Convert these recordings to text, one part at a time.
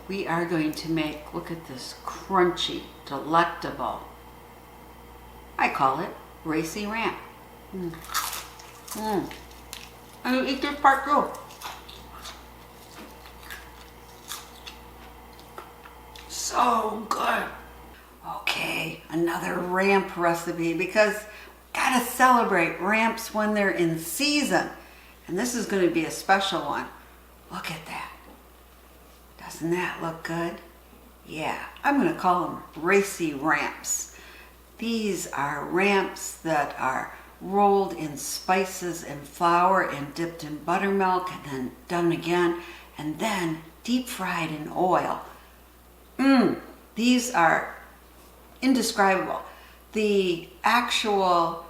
we are going to make, look at this crunchy, delectable, I call it Racy Ramp. And you eat this part too. So good. Okay, another ramp recipe because gotta celebrate ramps when they're in season. And this is going to be a special one. Look at that. Doesn't that look good? Yeah, I'm going to call them Racy Ramps. These are ramps that are rolled in spices and flour and dipped in buttermilk and then done again and then deep fried in oil. These are indescribable. The actual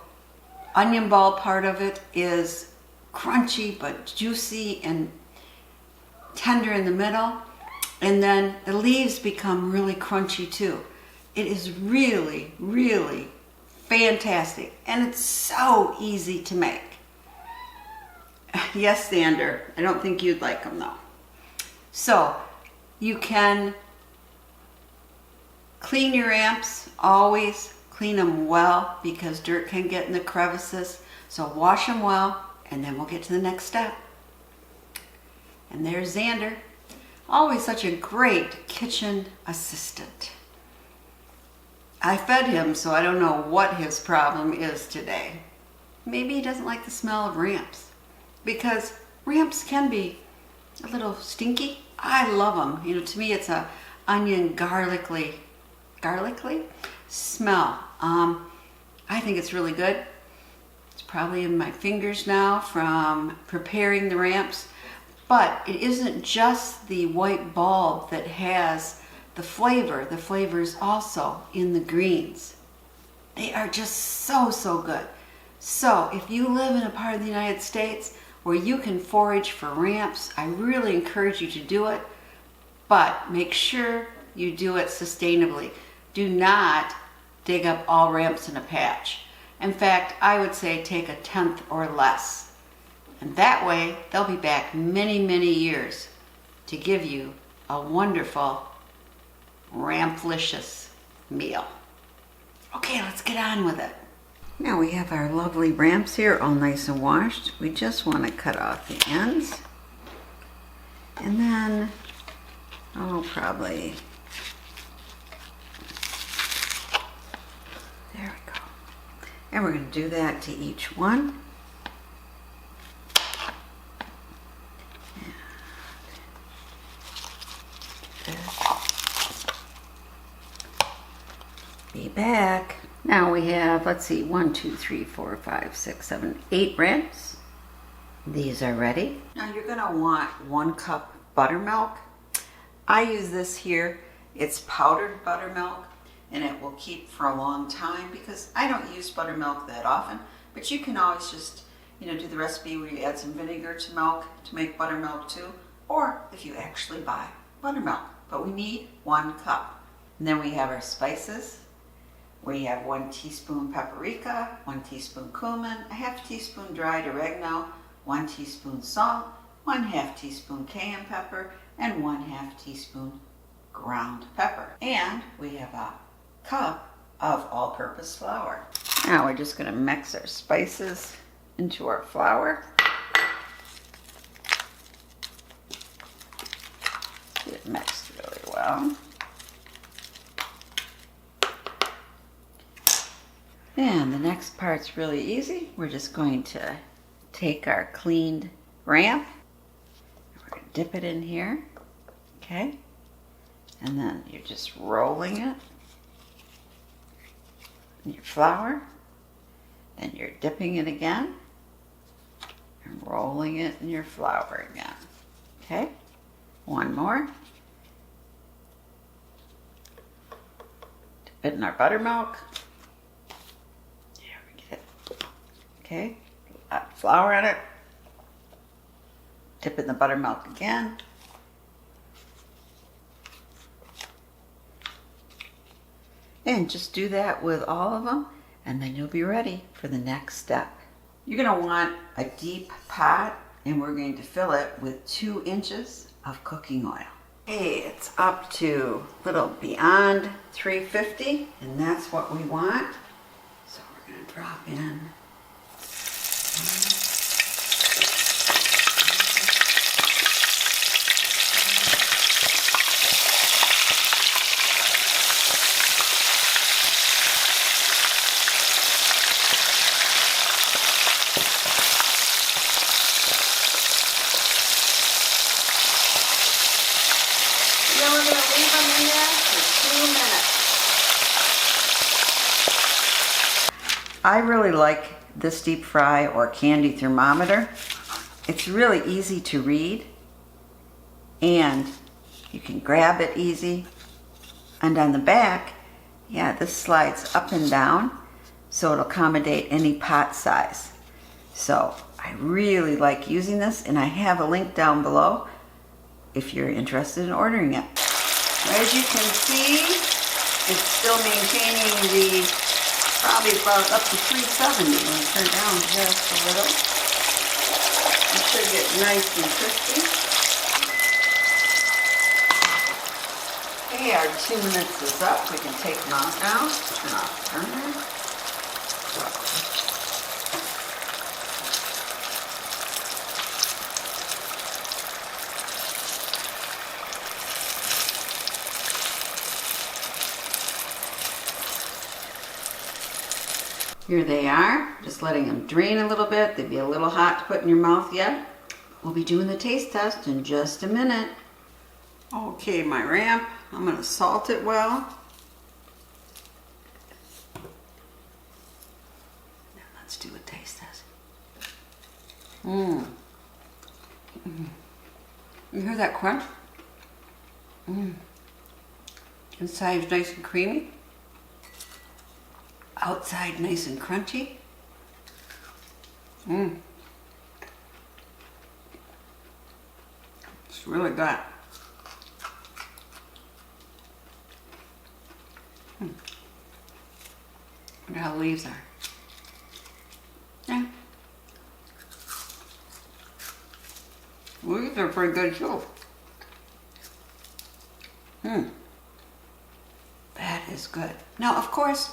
onion ball part of it is crunchy but juicy and tender in the middle, and then the leaves become really crunchy too. It is really, really fantastic, and it's so easy to make. Yes, Xander, I don't think you'd like them though. So you can clean your ramps, always clean them well because dirt can get in the crevices. So wash them well, and then we'll get to the next step. And there's Xander, always such a great kitchen assistant. I fed him, so I don't know what his problem is today. Maybe he doesn't like the smell of ramps, because ramps can be a little stinky. I love them. You know, to me it's a onion garlicky smell. I think it's really good. It's probably in my fingers now from preparing the ramps. But it isn't just the white bulb that has the flavor. The flavor is also in the greens. They are just so, so good. So if you live in a part of the United States where you can forage for ramps, I really encourage you to do it. But make sure you do it sustainably. Do not dig up all ramps in a patch. In fact, I would say take a tenth or less. And that way, they'll be back many, many years to give you a wonderful, ramplicious meal. Okay, let's get on with it. Now we have our lovely ramps here, all nice and washed. We just want to cut off the ends. And then, probably, there we go. And we're going to do that to each one. Be back. Now we have, let's see, 1, 2, 3, 4, 5, 6, 7, 8 ramps. These are ready. Now you're going to want 1 cup buttermilk. I use this here. It's powdered buttermilk, and it will keep for a long time because I don't use buttermilk that often, but you can always just, do the recipe where you add some vinegar to milk to make buttermilk too, or if you actually buy buttermilk. But we need 1 cup. And then we have our spices. We have 1 teaspoon paprika, 1 teaspoon cumin, a half teaspoon dried oregano, 1 teaspoon salt, 1/2 teaspoon cayenne pepper, and 1/2 teaspoon ground pepper. And we have a cup of all-purpose flour. Now we're just going to mix our spices into our flour. Get it mixed really well. And the next part's really easy. We're just going to take our cleaned ramp. We're going to dip it in here. Okay? And then you're just rolling it in your flour. Then you're dipping it again. And rolling it in your flour again. Okay? One more. Dip it in our buttermilk. Okay, add flour in it, dip in the buttermilk again, and just do that with all of them, and then you'll be ready for the next step. You're going to want a deep pot, and we're going to fill it with 2 inches of cooking oil. Hey, it's up to a little beyond 350, and that's what we want. So we're going to drop in. Then we're going to leave them in there for 2 minutes. I really like this deep fry or candy thermometer. It's really easy to read and you can grab it easy. And on the back, yeah, this slides up and down so it'll accommodate any pot size. So I really like using this, and I have a link down below if you're interested in ordering it. As you can see, it's still maintaining the probably about up to 370. I'm going to turn down just a little. It should get nice and crispy. Okay, our 2 minutes is up. We can take them out now. Turn off the burner. Here they are, just letting them drain a little bit. They'd be a little hot to put in your mouth yet. We'll be doing the taste test in just a minute. Okay, my ramp, I'm going to salt it well. Now let's do a taste test. You hear that crunch? Inside is nice and creamy. Outside nice and crunchy. It's really good. Wonder how the leaves are. Yeah. Leaves are pretty good too. That is good. Now, of course,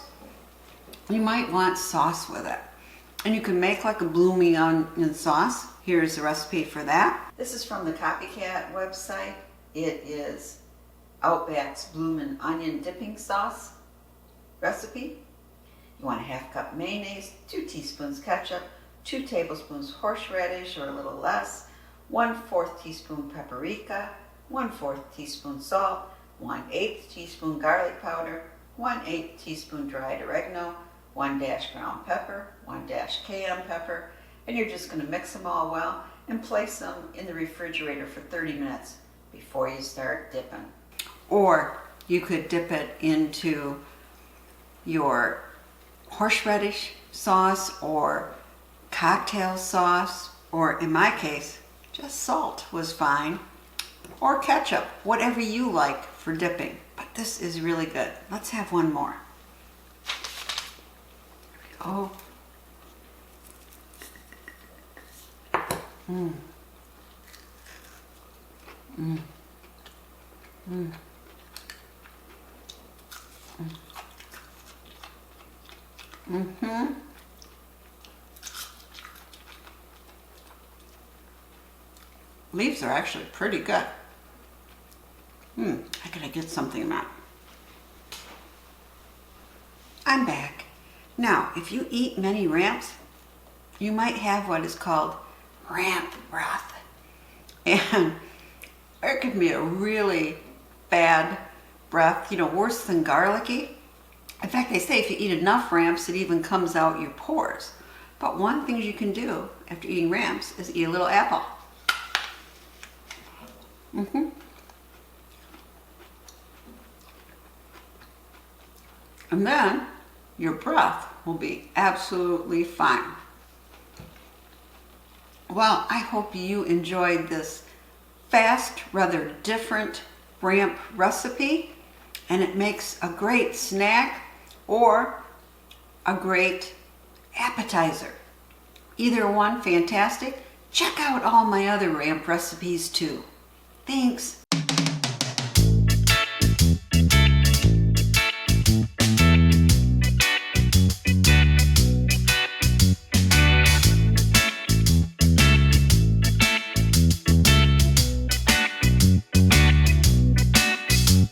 you might want sauce with it. And you can make like a bloomy onion sauce. Here's the recipe for that. This is from the Copycat website. It is Outback's Bloomin' Onion Dipping Sauce recipe. You want a 1/2 cup mayonnaise, 2 teaspoons ketchup, 2 tablespoons horseradish or a little less, 1/4 teaspoon paprika, 1/4 teaspoon salt, 1/8 teaspoon garlic powder, 1/8 teaspoon dried oregano, 1 dash ground pepper, 1 dash cayenne pepper, and you're just going to mix them all well and place them in the refrigerator for 30 minutes before you start dipping. Or you could dip it into your horseradish sauce or cocktail sauce, or in my case, just salt was fine, or ketchup, whatever you like for dipping. But this is really good. Let's have one more. Oh. Leaves are actually pretty good. I gotta get something out. I'm back. Now, if you eat many ramps, you might have what is called ramp broth. And it can be a really bad breath, worse than garlicky. In fact, they say if you eat enough ramps, it even comes out your pores. But one thing you can do after eating ramps is eat a little apple. And then your breath will be absolutely fine. Well, I hope you enjoyed this fast, rather different ramp recipe, and it makes a great snack or a great appetizer. Either one, fantastic. Check out all my other ramp recipes too. Thanks.